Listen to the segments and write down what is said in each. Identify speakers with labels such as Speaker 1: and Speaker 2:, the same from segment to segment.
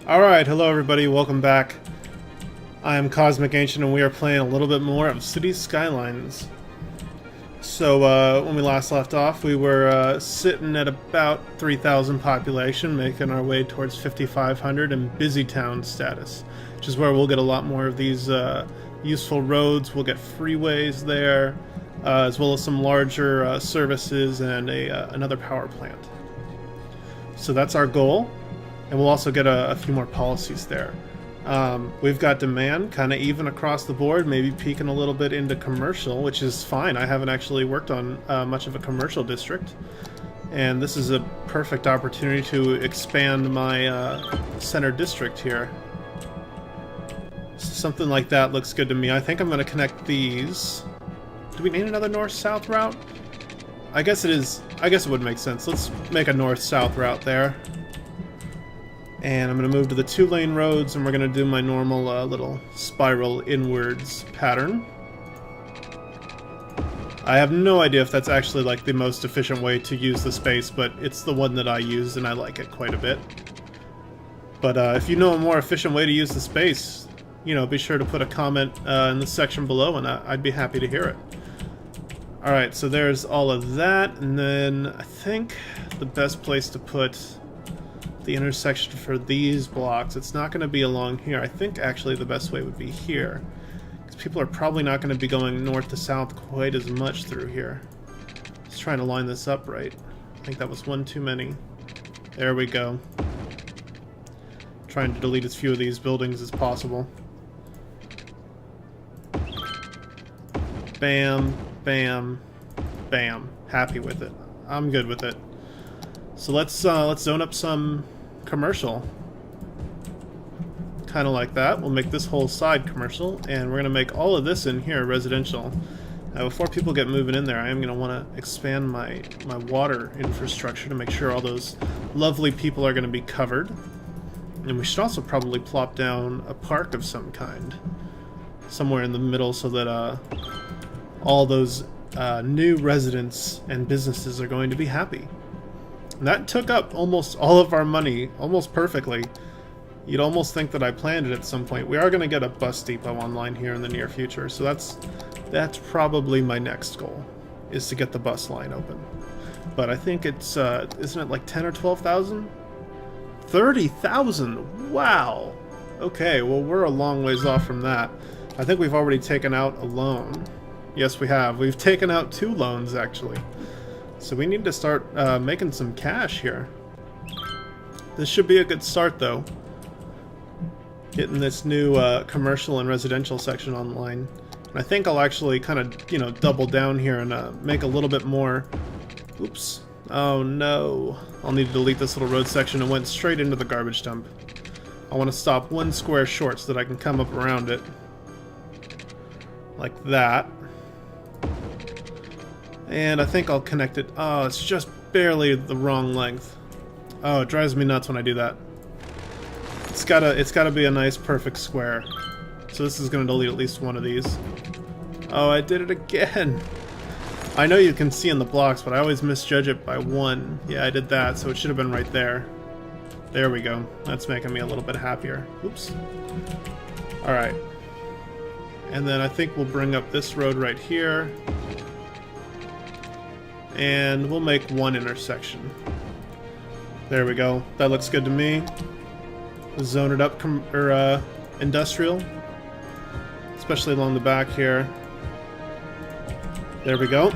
Speaker 1: Alright, hello everybody, welcome back. I am Cosmic Ancient and we are playing a little bit more of Cities Skylines. So, when we last left off, we were sitting at about 3,000 population, making our way towards 5,500 and busy town status, which is where we'll get a lot more of these useful roads. We'll get freeways there, as well as some larger services and another power plant. So that's our goal. And we'll also get a few more policies there. We've got demand kind of even across the board, maybe peeking a little bit into commercial, which is fine. I haven't actually worked on much of a commercial district. And this is a perfect opportunity to expand my center district here. Something like that looks good to me. I think I'm going to connect these. Do we need another north-south route? I guess it is. I guess it would make sense. Let's make a north-south route there. And I'm going to move to the 2-lane roads, and we're going to do my normal little spiral inwards pattern. I have no idea if that's actually like the most efficient way to use the space, but it's the one that I use, and I like it quite a bit. But if you know a more efficient way to use the space, you know, be sure to put a comment in the section below, and I'd be happy to hear it. Alright, so there's all of that, and then I think the best place to put the intersection for these blocks, it's not going to be along here. I think actually the best way would be here, because people are probably not going to be going north to south quite as much through here. Just trying to line this up right. I think that was one too many. There we go. Trying to delete as few of these buildings as possible. Bam, bam, bam. Happy with it. I'm good with it. So let's zone up some commercial. Kind of like that. We'll make this whole side commercial, and we're going to make all of this in here residential. Now, before people get moving in there, I am going to want to expand my water infrastructure to make sure all those lovely people are going to be covered. And we should also probably plop down a park of some kind somewhere in the middle so that all those new residents and businesses are going to be happy. And that took up almost all of our money, almost perfectly. You'd almost think that I planned it at some point. We are going to get a bus depot online here in the near future, so that's probably my next goal, is to get the bus line open. But I think it's, isn't it like 10 or 12,000? 30,000! Wow! Okay, well we're a long ways off from that. I think we've already taken out a loan. Yes, we have. We've taken out 2 loans, actually. So we need to start making some cash here. This should be a good start, though. Getting this new commercial and residential section online. And I think I'll actually kind of, you know, double down here and make a little bit more. Oops. Oh no. I'll need to delete this little road section. It went straight into the garbage dump. I want to stop 1 square short so that I can come up around it. Like that. And I think I'll connect it. Oh, it's just barely the wrong length. Oh, it drives me nuts when I do that. It's gotta be a nice perfect square. So this is gonna delete at least one of these. Oh, I did it again. I know you can see in the blocks, but I always misjudge it by 1. Yeah, I did that, so it should have been right there. There we go. That's making me a little bit happier. Oops. Alright. And then I think we'll bring up this road right here. And we'll make 1 intersection. There we go. That looks good to me. Zone it up, industrial. Especially along the back here. There we go.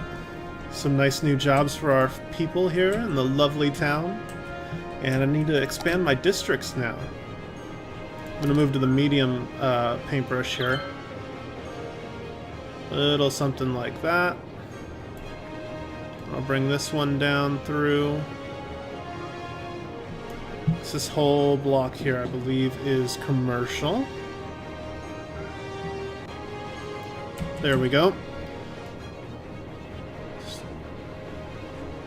Speaker 1: Some nice new jobs for our people here in the lovely town. And I need to expand my districts now. I'm going to move to the medium paintbrush here. Little something like that. I'll bring this one down through. This whole block here, I believe, is commercial. There we go.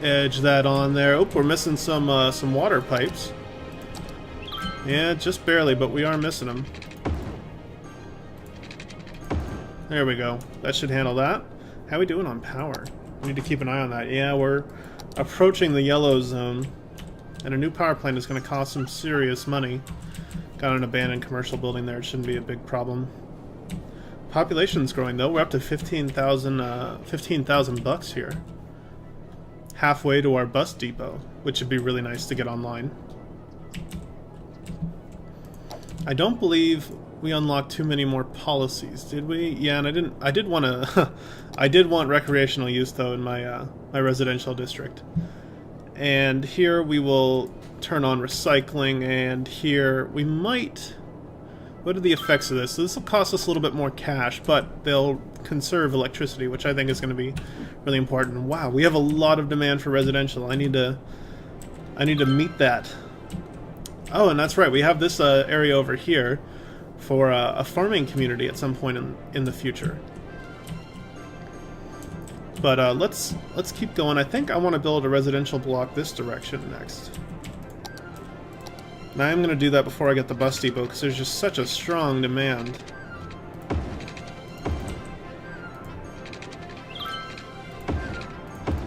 Speaker 1: Edge that on there. Oh, we're missing some water pipes. Yeah, just barely, but we are missing them. There we go. That should handle that. How are we doing on power? We need to keep an eye on that. Yeah, we're approaching the yellow zone, and a new power plant is going to cost some serious money. Got an abandoned commercial building there. It shouldn't be a big problem. Population's growing though. We're up to 15,000 bucks here. Halfway to our bus depot, which would be really nice to get online. I don't believe we unlocked too many more policies, did we? Yeah, and I did want to I did want recreational use though in my my residential district. And here we will turn on recycling, and here we might... What are the effects of this? So this will cost us a little bit more cash, but they'll conserve electricity, which I think is going to be really important. Wow, we have a lot of demand for residential. I need to meet that. Oh, and that's right. We have this area over here for a farming community at some point in the future. But let's keep going. I think I want to build a residential block this direction next. And I am going to do that before I get the bus depot, because there's just such a strong demand.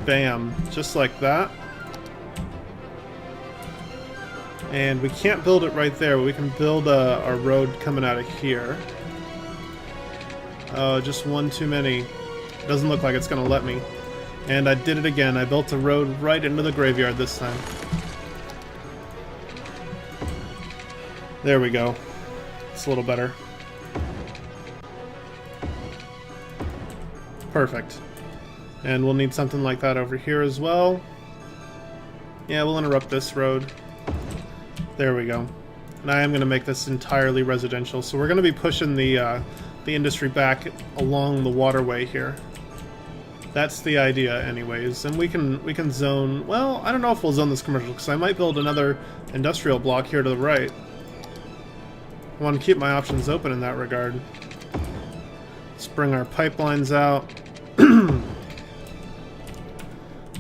Speaker 1: Bam. Just like that. And we can't build it right there, but we can build our road coming out of here. Oh, just one too many. Doesn't look like it's going to let me. And I did it again. I built a road right into the graveyard this time. There we go. It's a little better. Perfect. And we'll need something like that over here as well. Yeah, we'll interrupt this road. There we go. And I am going to make this entirely residential. So we're going to be pushing the industry back along the waterway here. That's the idea anyways. And we can zone... Well, I don't know if we'll zone this commercial, because I might build another industrial block here to the right. I want to keep my options open in that regard. Let's bring our pipelines out.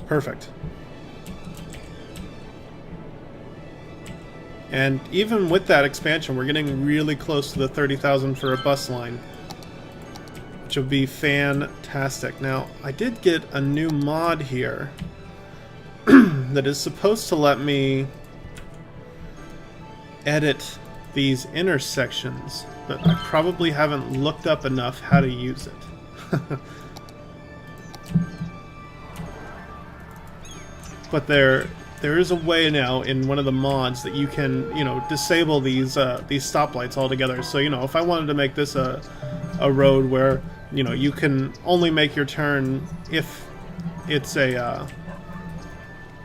Speaker 1: Perfect. And even with that expansion, we're getting really close to the 30,000 for a bus line, which will be fantastic. Now, I did get a new mod here that is supposed to let me edit these intersections, but I probably haven't looked up enough how to use it. But there is a way now in one of the mods that you can, you know, disable these stoplights altogether. So, you know, if I wanted to make this a road where, you know, you can only make your turn if it's a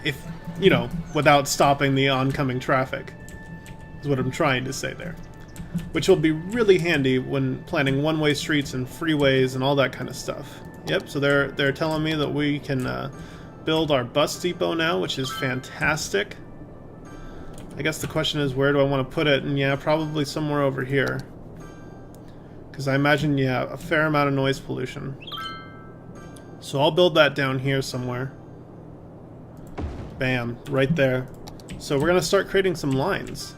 Speaker 1: if, you know, without stopping the oncoming traffic, is what I'm trying to say there. Which will be really handy when planning one-way streets and freeways and all that kind of stuff. Yep, so they're telling me that we can build our bus depot now, which is fantastic. I guess the question is, where do I want to put it? And yeah, probably somewhere over here. Because I imagine, yeah, a fair amount of noise pollution. So I'll build that down here somewhere. Bam, right there. So we're going to start creating some lines.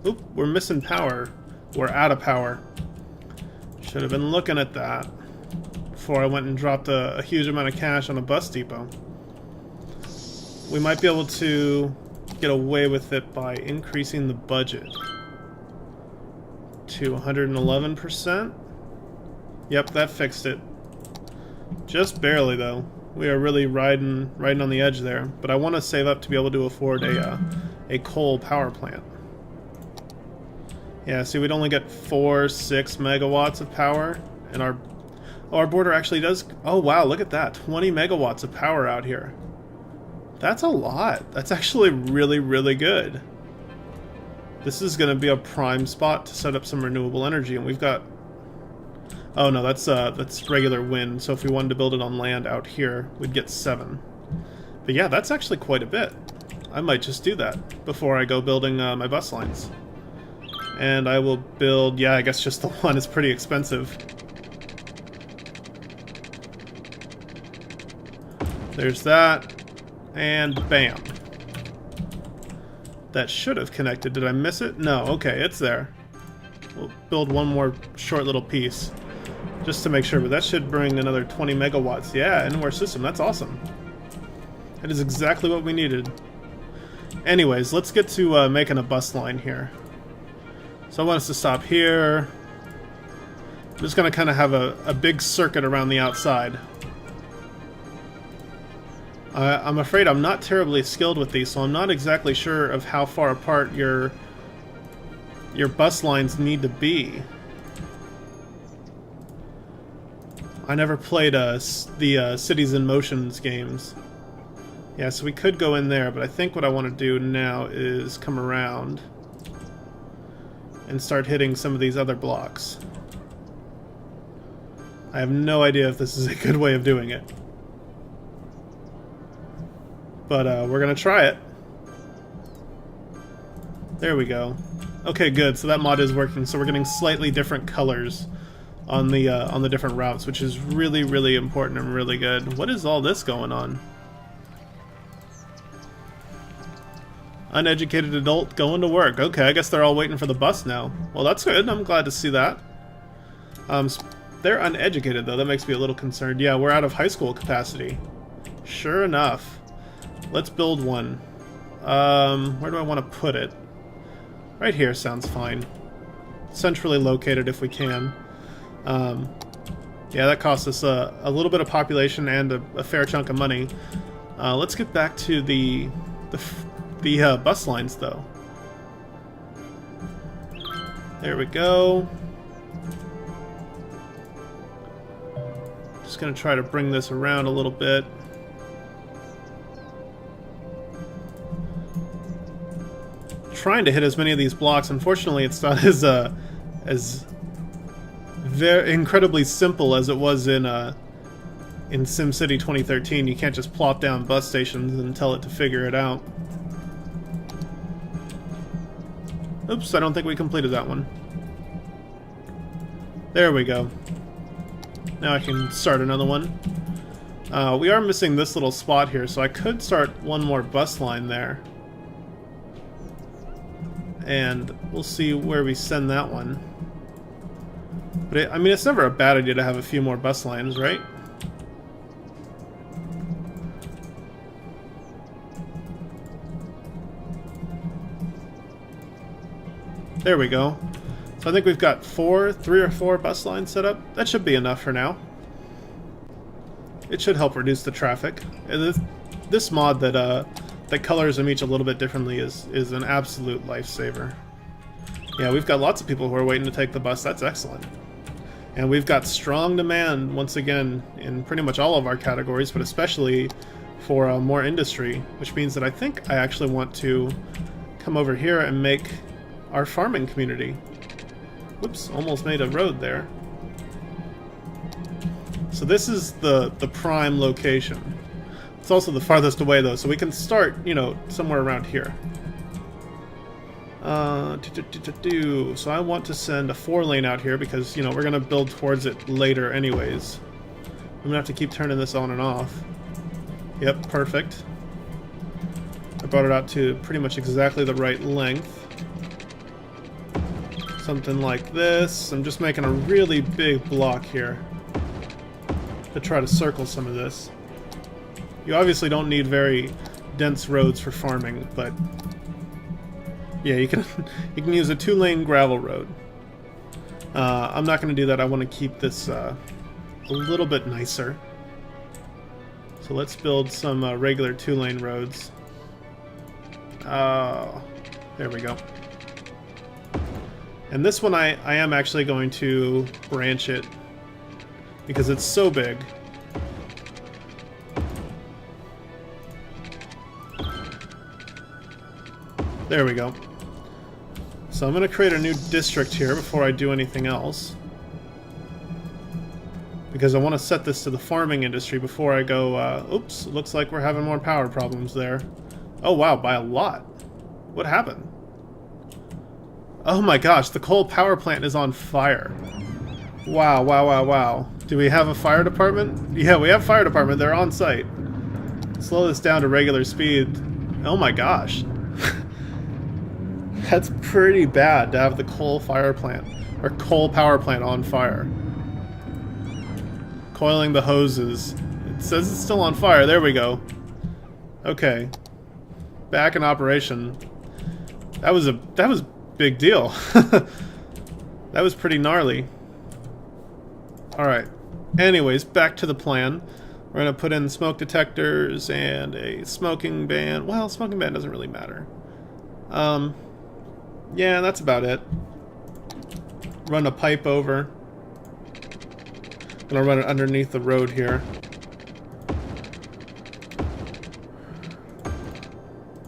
Speaker 1: Oop, we're missing power. We're out of power. Should have been looking at that before I went and dropped a huge amount of cash on a bus depot. We might be able to get away with it by increasing the budget to 111%. Yep, that fixed it. Just barely, though. We are really riding on the edge there. But I want to save up to be able to afford a coal power plant. Yeah, see, we'd only get 4-6 megawatts of power, and our border actually does... Oh, wow, look at that. 20 megawatts of power out here. That's a lot. That's actually really, really good. This is going to be a prime spot to set up some renewable energy, and we've got... Oh, no, that's regular wind, so if we wanted to build it on land out here, we'd get 7. But yeah, that's actually quite a bit. I might just do that before I go building my bus lines. And I will build... Yeah, I guess just the one is pretty expensive. There's that. And bam. That should have connected. Did I miss it? No. Okay, it's there. We'll build one more short little piece just to make sure, but that should bring another 20 megawatts. Yeah, into our system. That's awesome. That is exactly what we needed. Anyways, let's get to making a bus line here. So I want us to stop here. I'm just going to kind of have a big circuit around the outside. I'm afraid I'm not terribly skilled with these, so I'm not exactly sure of how far apart your bus lines need to be. I never played the Cities in Motions games. Yeah, so we could go in there, but I think what I want to do now is come around and start hitting some of these other blocks. I have no idea if this is a good way of doing it. But we're going to try it. There we go. Okay, good. So that mod is working. So we're getting slightly different colors on the different routes, which is really, really important and really good. What is all this going on? Uneducated adult going to work. Okay, I guess they're all waiting for the bus now. Well, that's good. I'm glad to see that. They're uneducated, though. That makes me a little concerned. Yeah, we're out of high school capacity. Sure enough. Let's build one. Where do I want to put it? Right here sounds fine. Centrally located if we can. Yeah, that costs us a little bit of population and a fair chunk of money. Let's get back to the bus lines, though. There we go. Just gonna try to bring this around a little bit. Trying to hit as many of these blocks. Unfortunately, it's not as very incredibly simple as it was in SimCity 2013. You can't just plop down bus stations and tell it to figure it out. Oops, I don't think we completed that one. There we go. Now I can start another one. We are missing this little spot here, so I could start one more bus line there. And we'll see where we send that one. But I mean, it's never a bad idea to have a few more bus lines, right? There we go. So I think we've got 3 or 4 bus lines set up. That should be enough for now. It should help reduce the traffic. This mod that colors them each a little bit differently is an absolute lifesaver. Yeah, we've got lots of people who are waiting to take the bus. That's excellent. And we've got strong demand, once again, in pretty much all of our categories, but especially for more industry, which means that I think I actually want to come over here and make our farming community. Whoops, almost made a road there. So this is the prime location. It's also the farthest away, though, so we can start, you know, somewhere around here. So I want to send a 4-lane out here because, you know, we're going to build towards it later anyways. I'm going to have to keep turning this on and off. Yep, perfect. I brought it out to pretty much exactly the right length. Something like this. I'm just making a really big block here to try to circle some of this. You obviously don't need very dense roads for farming, but yeah, you can use a 2-lane gravel road. I'm not going to do that. I want to keep this a little bit nicer. So let's build some regular 2-lane roads. There we go. And this one I am actually going to branch it because it's so big. There we go. So I'm going to create a new district here before I do anything else. Because I want to set this to the farming industry before I go, oops, looks like we're having more power problems there. Oh wow, by a lot. What happened? Oh my gosh, the coal power plant is on fire. Wow, wow, wow, wow. Do we have a fire department? Yeah, we have fire department. They're on site. Slow this down to regular speed. Oh my gosh. That's pretty bad to have the coal fire plant, or coal power plant on fire. Coiling the hoses. It says it's still on fire. There we go. Okay. Back in operation. That was big deal. That was pretty gnarly. Alright. Anyways, back to the plan. We're going to put in smoke detectors and a smoking ban. Well, smoking ban doesn't really matter. Yeah, that's about it. Run a pipe over. Gonna run it underneath the road here.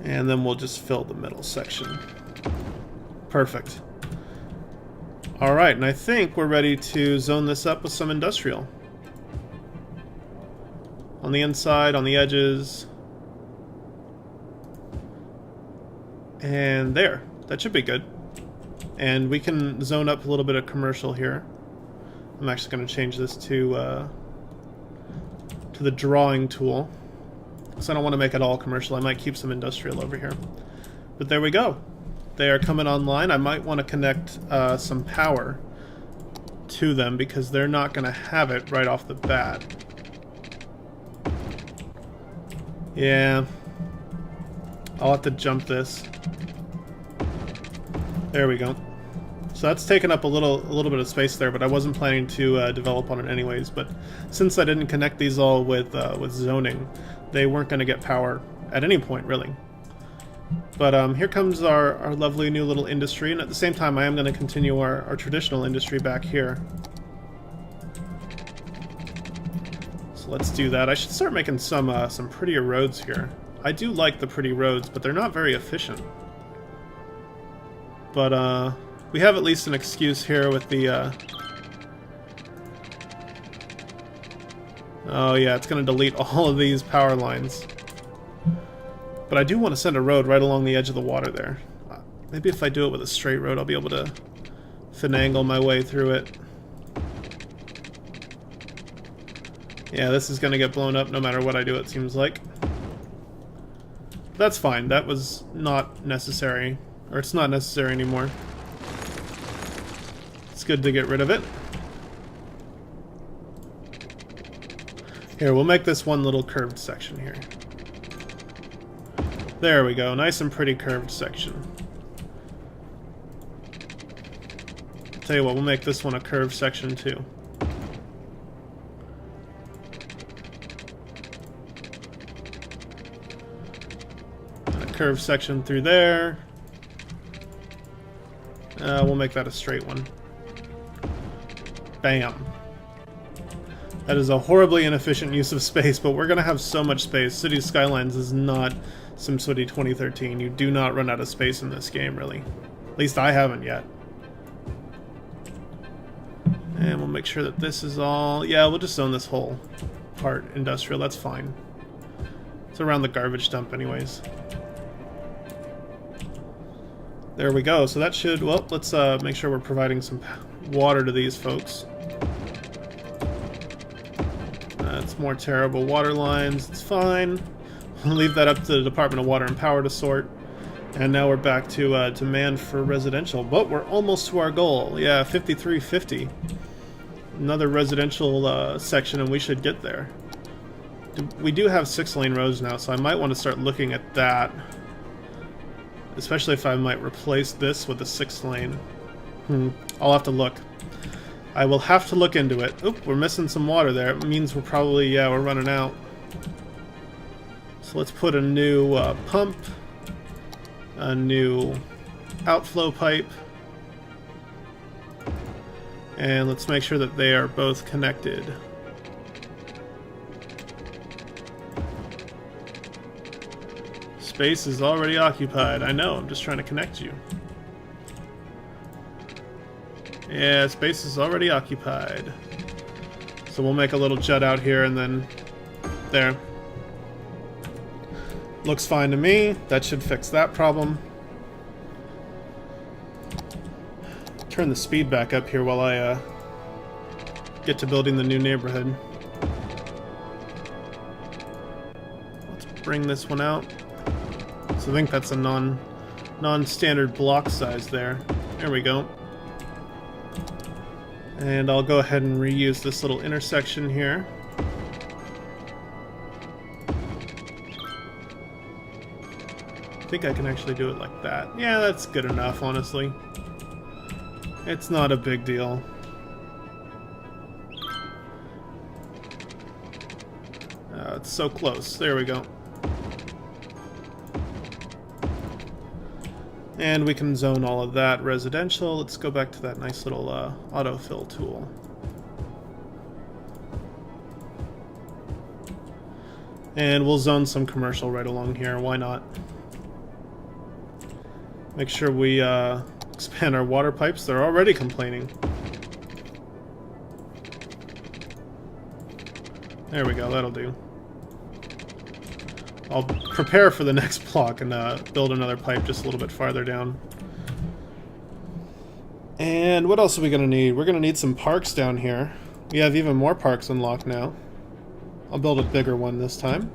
Speaker 1: And then we'll just fill the middle section. Perfect. Alright, and I think we're ready to zone this up with some industrial. On the inside, on the edges. And there. That should be good. And we can zone up a little bit of commercial here. I'm actually going to change this to the drawing tool. Because I don't want to make it all commercial. I might keep some industrial over here. But there we go. They are coming online. I might want to connect some power to them because they're not going to have it right off the bat. Yeah. I'll have to jump this. There we go. So that's taken up a little bit of space there, but I wasn't planning to develop on it anyways. But since I didn't connect these all with zoning, they weren't going to get power at any point, really. But here comes our lovely new little industry, and at the same time I am going to continue our traditional industry back here. So let's do that. I should start making some prettier roads here. I do like the pretty roads, but they're not very efficient. But we have at least an excuse here with the oh yeah, it's going to delete all of these power lines. But I do want to send a road right along the edge of the water there. Maybe if I do it with a straight road, I'll be able to finagle my way through it. Yeah, this is going to get blown up no matter what I do, it seems like. That's fine. That was not necessary. Or it's not necessary anymore. It's good to get rid of it. Here, we'll make this one little curved section here. There we go. Nice and pretty curved section. Tell you what, we'll make this one a curved section too. And a curved section through there. We'll make that a straight one. Bam. That is a horribly inefficient use of space, but we're going to have so much space. Cities Skylines is not SimCity 2013. You do not run out of space in this game, really. At least I haven't yet. And we'll make sure that this is all... Yeah, we'll just zone this whole part industrial. That's fine. It's around the garbage dump anyways. There we go. So that should... Well, let's make sure we're providing some water to these folks. That's more terrible water lines. It's fine. We'll leave that up to the Department of Water and Power to sort. And now we're back to demand for residential. But we're almost to our goal. Yeah, 5350. Another residential section and we should get there. We do have 6-lane roads now, so I might want to start looking at that. Especially if I might replace this with a 6-lane. I'll have to look. I will have to look into it. Oop, we're missing some water there. It means we're probably, yeah, we're running out. So let's put a new pump, a new outflow pipe, and let's make sure that they are both connected. Space is already occupied. I know, I'm just trying to connect you. Yeah, space is already occupied. So we'll make a little jut out here and then there. Looks fine to me. That should fix that problem. Turn the speed back up here while I get to building the new neighborhood. Let's bring this one out. So I think that's a non-standard block size there. There we go. And I'll go ahead and reuse this little intersection here. think I can actually do it like that. Yeah, that's good enough, honestly. It's not a big deal. It's so close. There we go. And we can zone all of that residential. Let's go back to that nice little autofill tool. And we'll zone some commercial right along here. Why not? Make sure we expand our water pipes. They're already complaining. There we go. That'll do. I'll prepare for the next block and build another pipe just a little bit farther down. And what else are we going to need? We're going to need some parks down here. We have even more parks unlocked now. I'll build a bigger one this time.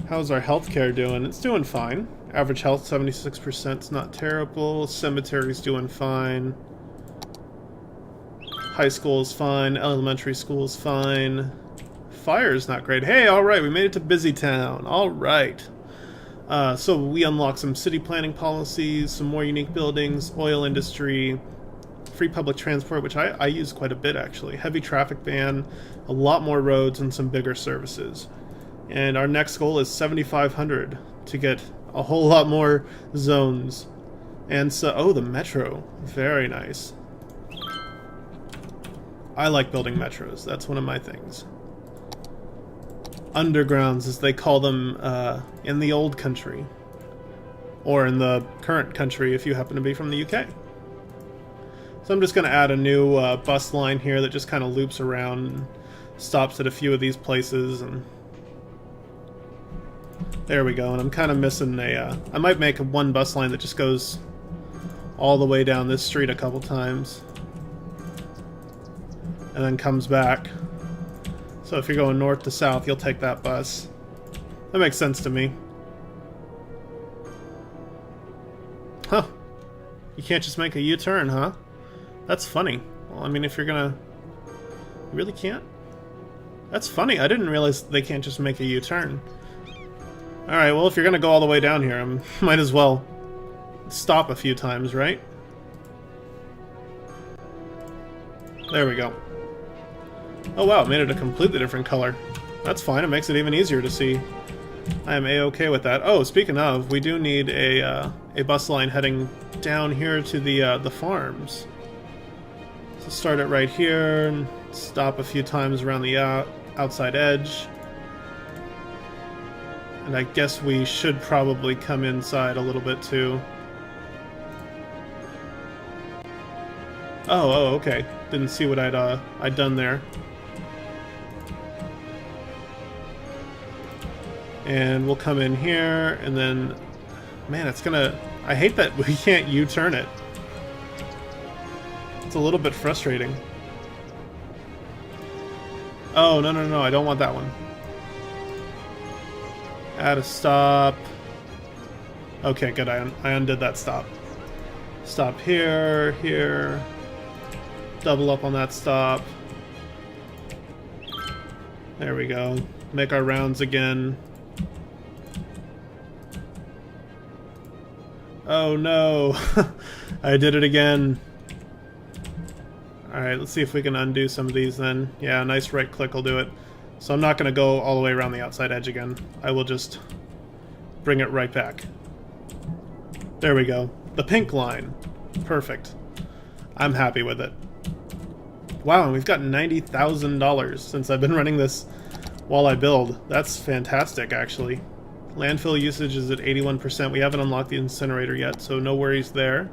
Speaker 1: How's our healthcare doing? It's doing fine. Average health 76%, it's not terrible. Cemetery's doing fine. High school is fine. Elementary school is fine. Fire's not great. Hey, alright, we made it to Busy Town. Alright. So we unlocked some city planning policies, some more unique buildings, oil industry, free public transport, which I use quite a bit actually, heavy traffic ban, a lot more roads, and some bigger services. And our next goal is 7,500 to get a whole lot more zones. And so, oh, the metro. Very nice. I like building metros. That's one of my things. Undergrounds, as they call them in the old country. Or in the current country if you happen to be from the UK. So I'm just going to add a new bus line here that just kind of loops around and stops at a few of these places. And there we go. And I'm kind of missing a... I might make one bus line that just goes all the way down this street a couple times. And then comes back. So if you're going north to south, you'll take that bus. That makes sense to me. Huh. You can't just make a U-turn, huh? That's funny. Well, I mean, if you're gonna... You really can't? That's funny. I didn't realize they can't just make a U-turn. Alright, well, if you're gonna go all the way down here, I might as well stop a few times, right? There we go. Oh wow, it made it a completely different color. That's fine, it makes it even easier to see. I am a-okay with that. Oh, speaking of, we do need a bus line heading down here to the farms. So start it right here, and stop a few times around the outside edge. And I guess we should probably come inside a little bit too. Oh, okay. Didn't see what I'd done there. And we'll come in here, and then... Man, it's gonna... I hate that we can't U-turn it. It's a little bit frustrating. Oh, no, I don't want that one. Add a stop. Okay, good, I undid that stop. Stop here, here. Double up on that stop. There we go. Make our rounds again. Oh no! I did it again. Alright, let's see if we can undo some of these then. Yeah, a nice right click will do it. So I'm not going to go all the way around the outside edge again. I will just bring it right back. There we go. The pink line. Perfect. I'm happy with it. Wow, and we've got $90,000 since I've been running this while I build. That's fantastic, actually. Landfill usage is at 81%. We haven't unlocked the incinerator yet, so no worries there.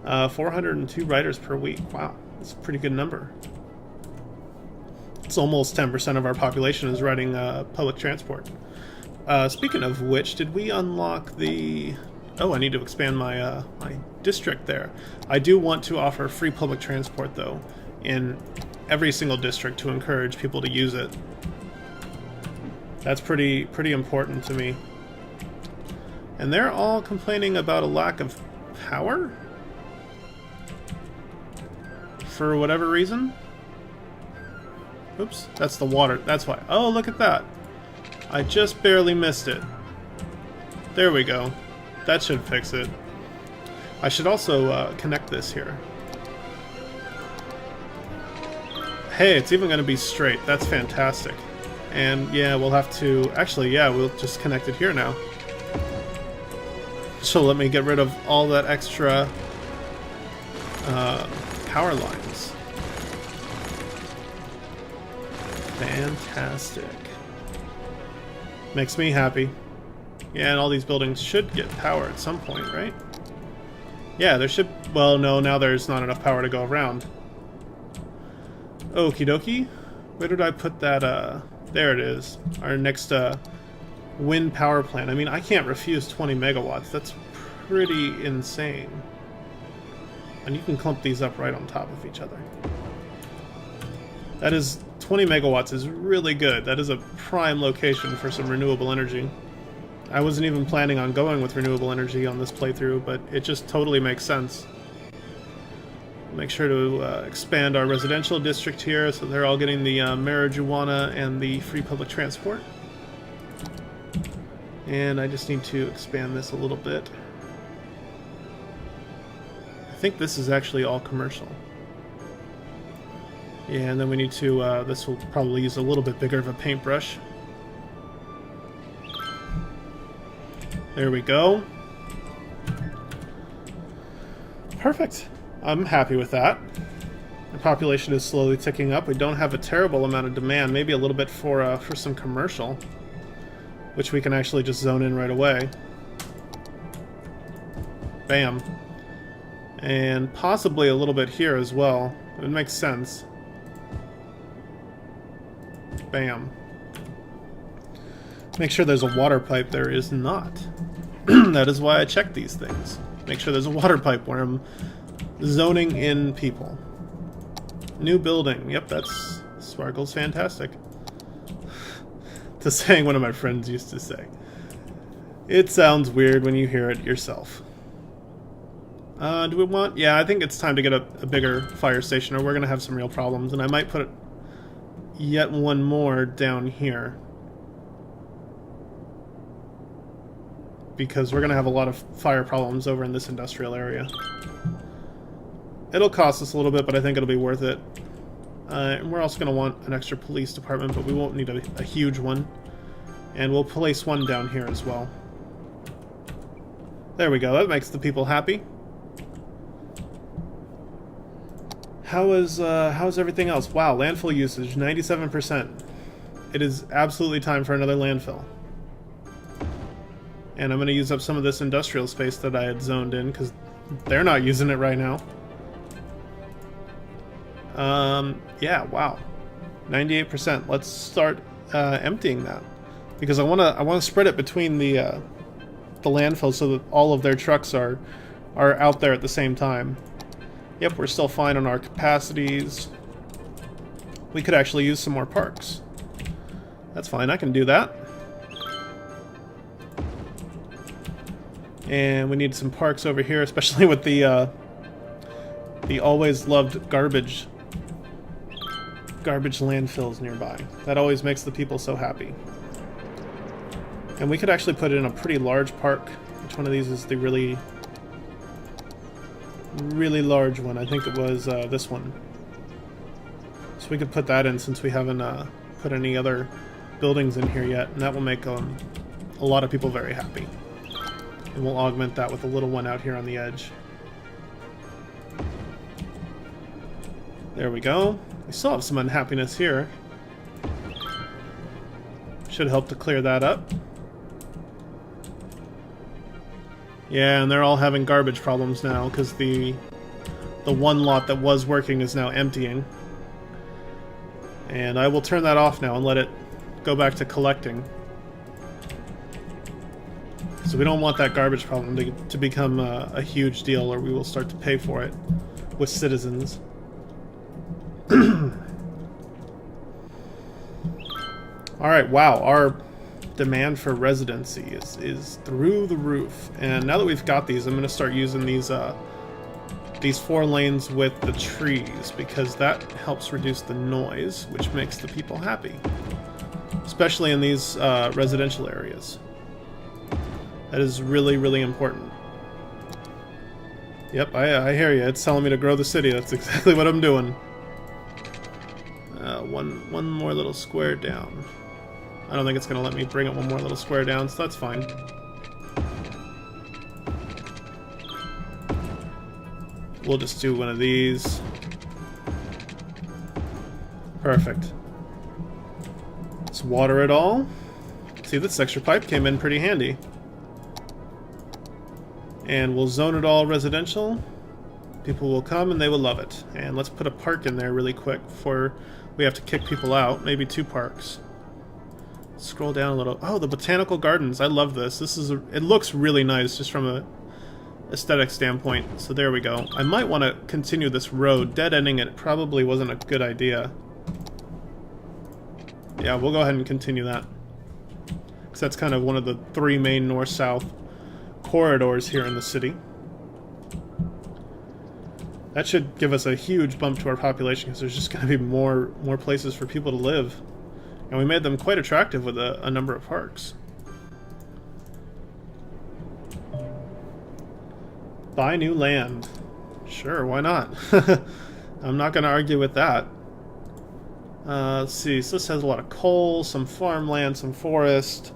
Speaker 1: 402 riders per week. Wow, that's a pretty good number. It's almost 10% of our population is riding public transport. Speaking of which, did we unlock the... Oh, I need to expand my my district there. I do want to offer free public transport, though, in every single district to encourage people to use it. That's pretty important to me. And they're all complaining about a lack of power? For whatever reason? Oops, that's the water. That's why. Oh, look at that. I just barely missed it. There we go. That should fix it. I should also connect this here. Hey, it's even going to be straight. That's fantastic. And yeah, we'll have to... Actually, yeah, we'll just connect it here now. So let me get rid of all that extra power lines. Fantastic. Makes me happy. Yeah, and all these buildings should get power at some point, right? Yeah, there should... Well, no, now there's not enough power to go around. Okie dokie. Where did I put that, There it is. Our next, wind power plant. I mean, I can't refuse 20 megawatts. That's pretty insane. And you can clump these up right on top of each other. That is... 20 megawatts is really good. That is a prime location for some renewable energy. I wasn't even planning on going with renewable energy on this playthrough, but it just totally makes sense. Make sure to expand our residential district here so they're all getting the marijuana and the free public transport. And I just need to expand this a little bit. I think this is actually all commercial. Yeah, and then we need to, this will probably use a little bit bigger of a paintbrush. There we go. Perfect. I'm happy with that. The population is slowly ticking up. We don't have a terrible amount of demand, maybe a little bit for some commercial, which we can actually just zone in right away. Bam. And possibly a little bit here as well. It makes sense. Bam. Make sure there's a water pipe. There is not. That is why I check these things. Make sure there's a water pipe where I'm zoning in people. New building. Yep, that's... Sparkle's fantastic. It's a saying one of my friends used to say. It sounds weird when you hear it yourself. Do we want... Yeah, I think it's time to get a bigger fire station or we're going to have some real problems. And I might put yet one more down here. Because we're going to have a lot of fire problems over in this industrial area. It'll cost us a little bit, but I think it'll be worth it. And we're also going to want an extra police department, but we won't need a huge one. And we'll place one down here as well. There we go. That makes the people happy. How's everything else? Wow, landfill usage, 97%. It is absolutely time for another landfill. And I'm going to use up some of this industrial space that I had zoned in, because they're not using it right now. Yeah, wow. 98%. Let's start emptying that. Because I want to spread it between the landfill so that all of their trucks are out there at the same time. Yep, we're still fine on our capacities. We could actually use some more parks. That's fine, I can do that. And we need some parks over here, especially with the always loved garbage landfills nearby. That always makes the people so happy. And we could actually put in a pretty large park. Which one of these is the really large one? I think it was this one. So we could put that in since we haven't put any other buildings in here yet, and that will make a lot of people very happy. And we'll augment that with a little one out here on the edge. There we go. We still have some unhappiness here. Should help to clear that up. Yeah, and they're all having garbage problems now because the one lot that was working is now emptying. And I will turn that off now and let it go back to collecting. So we don't want that garbage problem to become a huge deal, or we will start to pay for it with citizens. Alright, wow, our demand for residency is through the roof. And now that we've got these, I'm going to start using these 4 lanes with the trees, because that helps reduce the noise, which makes the people happy. Especially in these residential areas. That is really, really important. Yep, I hear you. It's telling me to grow the city. That's exactly what I'm doing. One more little square down. I don't think it's going to let me bring it one more little square down, so that's fine. We'll just do one of these. Perfect. Let's water it all. See, this extra pipe came in pretty handy. And we'll zone it all residential. People will come and they will love it. And let's put a park in there really quick before we have to kick people out. Maybe 2 parks. Scroll down a little. Oh, the botanical gardens. I love this. It looks really nice just from a aesthetic standpoint. So there we go. I might want to continue this road. Dead-ending it probably wasn't a good idea. Yeah, we'll go ahead and continue that. Because that's kind of one of the 3 main north-south corridors here in the city. That should give us a huge bump to our population because there's just going to be more places for people to live. And we made them quite attractive with a number of parks. Buy new land. Sure, why not? I'm not going to argue with that. Let's see, so this has a lot of coal, some farmland, some forest.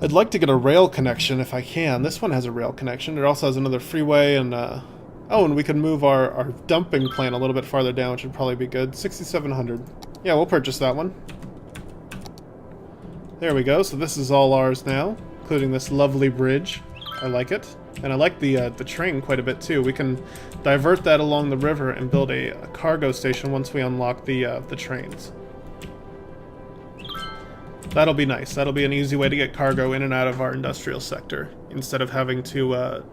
Speaker 1: I'd like to get a rail connection if I can. This one has a rail connection. It also has another freeway and oh, and we can move our dumping plant a little bit farther down, which would probably be good. 6,700. Yeah, we'll purchase that one. There we go. So this is all ours now, including this lovely bridge. I like it. And I like the train quite a bit too. We can divert that along the river and build a cargo station once we unlock the trains. That'll be nice. That'll be an easy way to get cargo in and out of our industrial sector instead of having to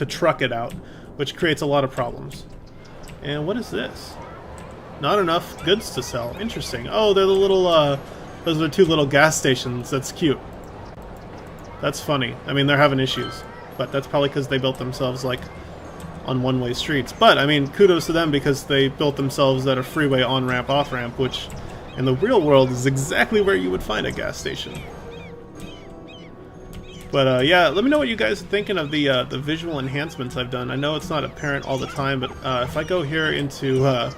Speaker 1: truck it out, which creates a lot of problems. And what is this? Not enough goods to sell. Interesting. Oh, they're the little, those are 2 little gas stations. That's cute. That's funny. I mean, they're having issues, but that's probably because they built themselves, like, on one-way streets. But, I mean, kudos to them because they built themselves at a freeway on-ramp, off-ramp, which in the real world is exactly where you would find a gas station. But yeah, let me know what you guys are thinking of the visual enhancements I've done. I know it's not apparent all the time, but if I go here into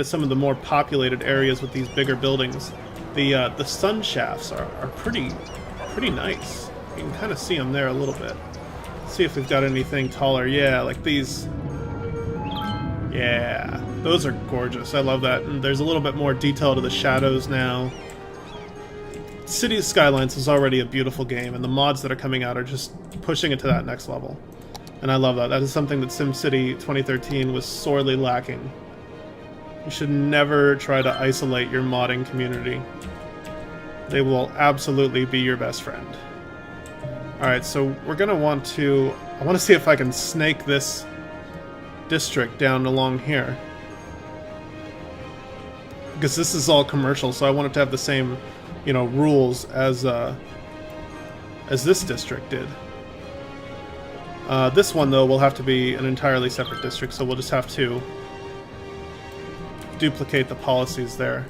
Speaker 1: some of the more populated areas with these bigger buildings, the sun shafts are pretty nice. You can kind of see them there a little bit. Let's see if we've got anything taller. Yeah, like these. Yeah, those are gorgeous. I love that. And there's a little bit more detail to the shadows now. Cities Skylines is already a beautiful game, and the mods that are coming out are just pushing it to that next level. And I love that. That is something that SimCity 2013 was sorely lacking. You should never try to isolate your modding community. They will absolutely be your best friend. Alright, so we're going to want to... I want to see if I can snake this district down along here. Because this is all commercial, so I want it to have the same, you know, rules as this district did. This one, though, will have to be an entirely separate district, so we'll just have to duplicate the policies there.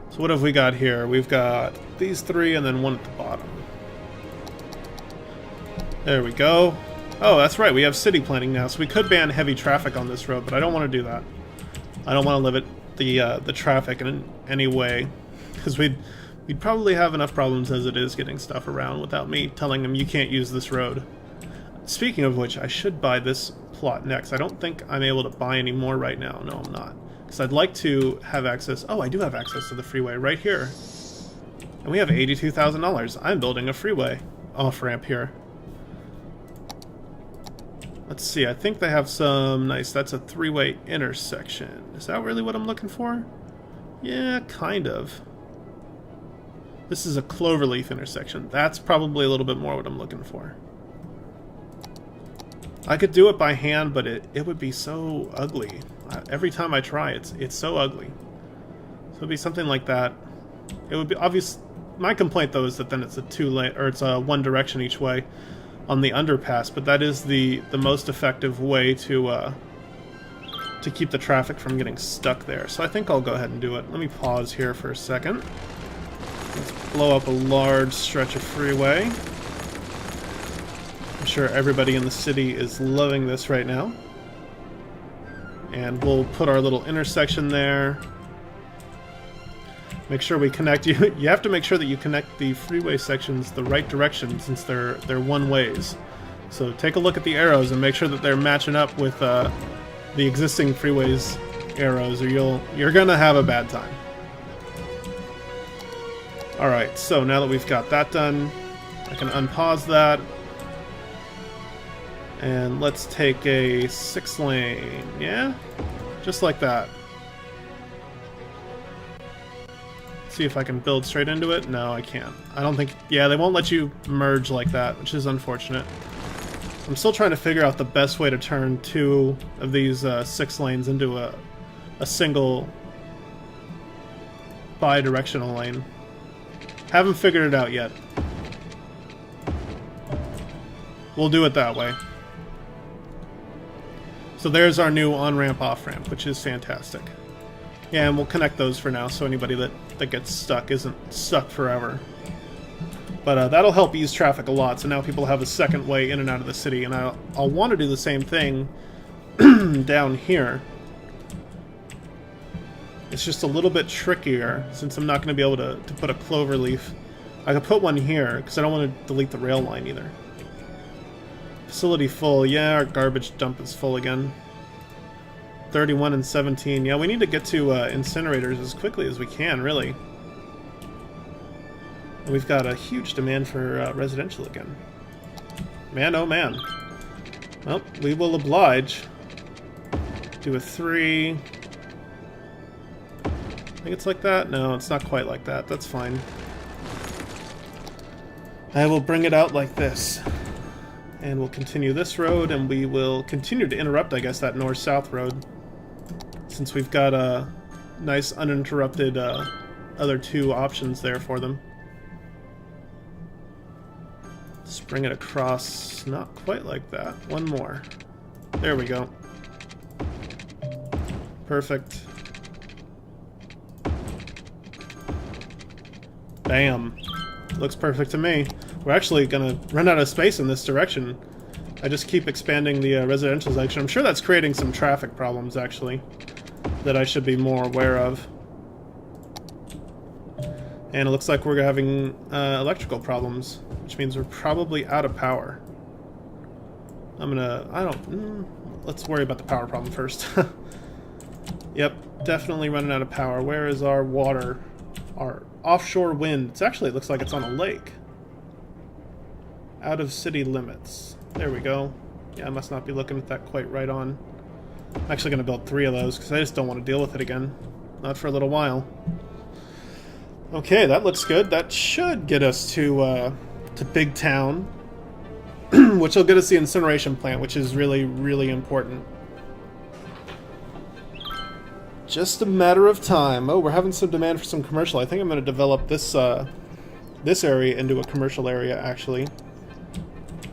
Speaker 1: So what have we got here? We've got these 3 and then one at the bottom. There we go. Oh, that's right, we have city planning now, so we could ban heavy traffic on this road, but I don't want to do that. I don't want to limit the traffic in any way, because we'd probably have enough problems as it is getting stuff around without me telling them you can't use this road. Speaking of which, I should buy this plot next. I don't think I'm able to buy any more right now. No, I'm not. Because I'd like to have access... Oh, I do have access to the freeway right here. And we have $82,000. I'm building a freeway off-ramp here. Let's see, I think they have some... Nice, that's a 3-way intersection. Is that really what I'm looking for? Yeah, kind of. This is a cloverleaf intersection. That's probably a little bit more what I'm looking for. I could do it by hand, but it would be so ugly. Every time I try, it's so ugly. So it'd be something like that. It would be obvious. My complaint though is that then it's a 2-lane, or it's a 1 direction each way on the underpass. But that is the most effective way to keep the traffic from getting stuck there. So I think I'll go ahead and do it. Let me pause here for a second. Let's blow up a large stretch of freeway. I'm sure everybody in the city is loving this right now. And we'll put our little intersection there. Make sure we connect you. You have to make sure that you connect the freeway sections the right direction since they're one ways. So take a look at the arrows and make sure that they're matching up with the existing freeways arrows, or you're gonna have a bad time. All right. So now that we've got that done, I can unpause that. And let's take a 6-lane, yeah? Just like that. See if I can build straight into it. No, I can't. I don't think... Yeah, they won't let you merge like that, which is unfortunate. I'm still trying to figure out the best way to turn 2 of these 6 lanes into a single bi-directional lane. Haven't figured it out yet. We'll do it that way. So there's our new on-ramp, off-ramp, which is fantastic. Yeah, and we'll connect those for now, so anybody that gets stuck isn't stuck forever. But that'll help ease traffic a lot, so now people have a second way in and out of the city, and I'll want to do the same thing down here. It's just a little bit trickier, since I'm not going to be able to put a clover leaf. I could put one here, because I don't want to delete the rail line either. Facility full. Yeah, our garbage dump is full again. 31 and 17. Yeah, we need to get to incinerators as quickly as we can, really. And we've got a huge demand for residential again. Man, oh man. Well, we will oblige. Do a 3. I think it's like that? No, it's not quite like that. That's fine. I will bring it out like this. And we'll continue this road, and we will continue to interrupt, I guess, that north-south road. Since we've got a nice uninterrupted other 2 options there for them. Let's bring it across, not quite like that. One more. There we go. Perfect. Bam. Looks perfect to me. We're actually going to run out of space in this direction. I just keep expanding the residential section. I'm sure that's creating some traffic problems, actually, that I should be more aware of. And it looks like we're having electrical problems, which means we're probably out of power. Let's worry about the power problem first. Yep, definitely running out of power. Where is our water? Our offshore wind. It looks like it's on a lake. Out of city limits. There we go. Yeah, I must not be looking at that quite right on. I'm actually going to build 3 of those because I just don't want to deal with it again. Not for a little while. Okay, that looks good. That should get us to Big Town, which will get us the incineration plant, which is really, really important. Just a matter of time. Oh, we're having some demand for some commercial. I think I'm going to develop this this area into a commercial area, actually.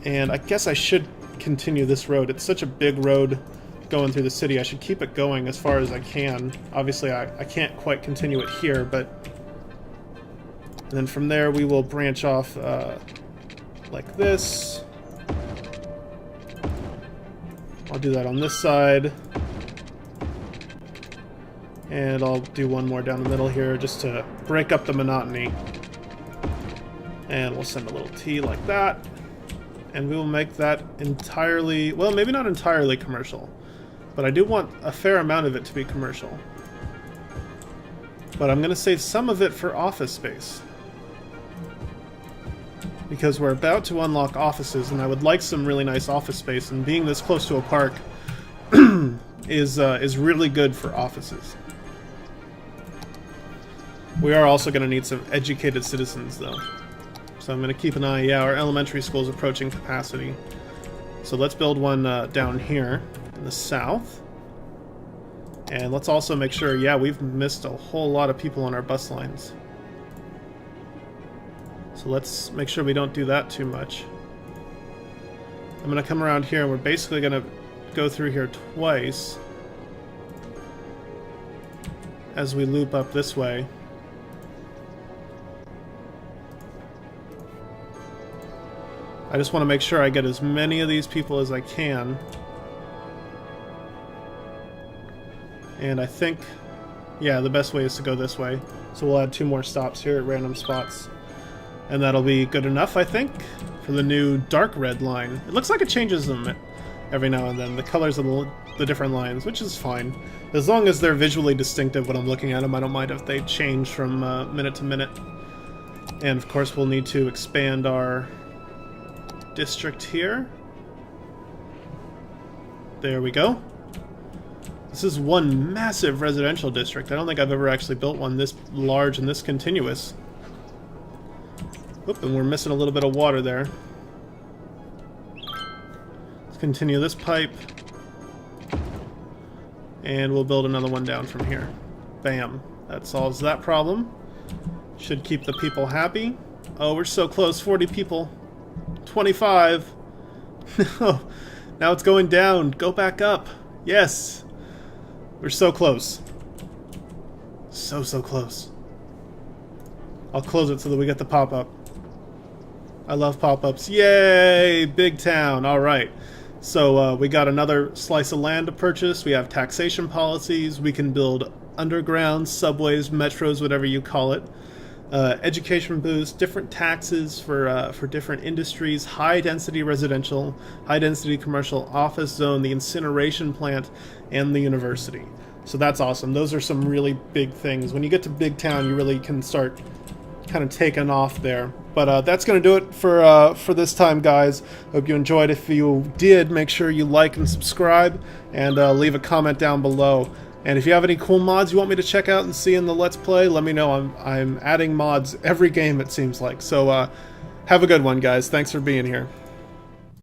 Speaker 1: And I guess I should continue this road. It's such a big road going through the city. I should keep it going as far as I can. Obviously, I can't quite continue it here, but... And then from there, we will branch off like this. I'll do that on this side. And I'll do one more down the middle here just to break up the monotony. And we'll send a little T like that. And we will make that entirely, well, maybe not entirely commercial, but I do want a fair amount of it to be commercial. But I'm going to save some of it for office space, because we're about to unlock offices, and I would like some really nice office space, and being this close to a park is really good for offices. We are also going to need some educated citizens, though. So I'm going to keep an eye. Yeah, our elementary school is approaching capacity. So let's build one down here in the south. And let's also make sure, yeah, we've missed a whole lot of people on our bus lines. So let's make sure we don't do that too much. I'm going to come around here, and we're basically going to go through here twice as we loop up this way. I just want to make sure I get as many of these people as I can. And I think, yeah, the best way is to go this way. So we'll add 2 more stops here at random spots. And that'll be good enough, I think, for the new dark red line. It looks like it changes them every now and then, the colors of the different lines, which is fine. As long as they're visually distinctive when I'm looking at them, I don't mind if they change from minute to minute. And of course we'll need to expand our district here. There we go. This is one massive residential district. I don't think I've ever actually built one this large and this continuous. Oop, and we're missing a little bit of water there. Let's continue this pipe. And we'll build another one down from here. Bam. That solves that problem. Should keep the people happy. Oh, we're so close. 40 people. 25. No. Now it's going down. Go back up. Yes. We're so close. So close. I'll close it so that we get the pop-up. I love pop-ups. Yay! Big town. Alright. So we got another slice of land to purchase. We have taxation policies. We can build underground, subways, metros, whatever you call it. Education boost, different taxes for different industries, high-density residential, high-density commercial, office zone, the incineration plant, and the university. So that's awesome. Those are some really big things. When you get to big town, you really can start kind of taking off there. But that's going to do it for this time, guys. Hope you enjoyed. If you did, make sure you like and subscribe, and leave a comment down below. And if you have any cool mods you want me to check out and see in the Let's Play, let me know. I'm adding mods every game, it seems like. So have a good one, guys. Thanks for being here.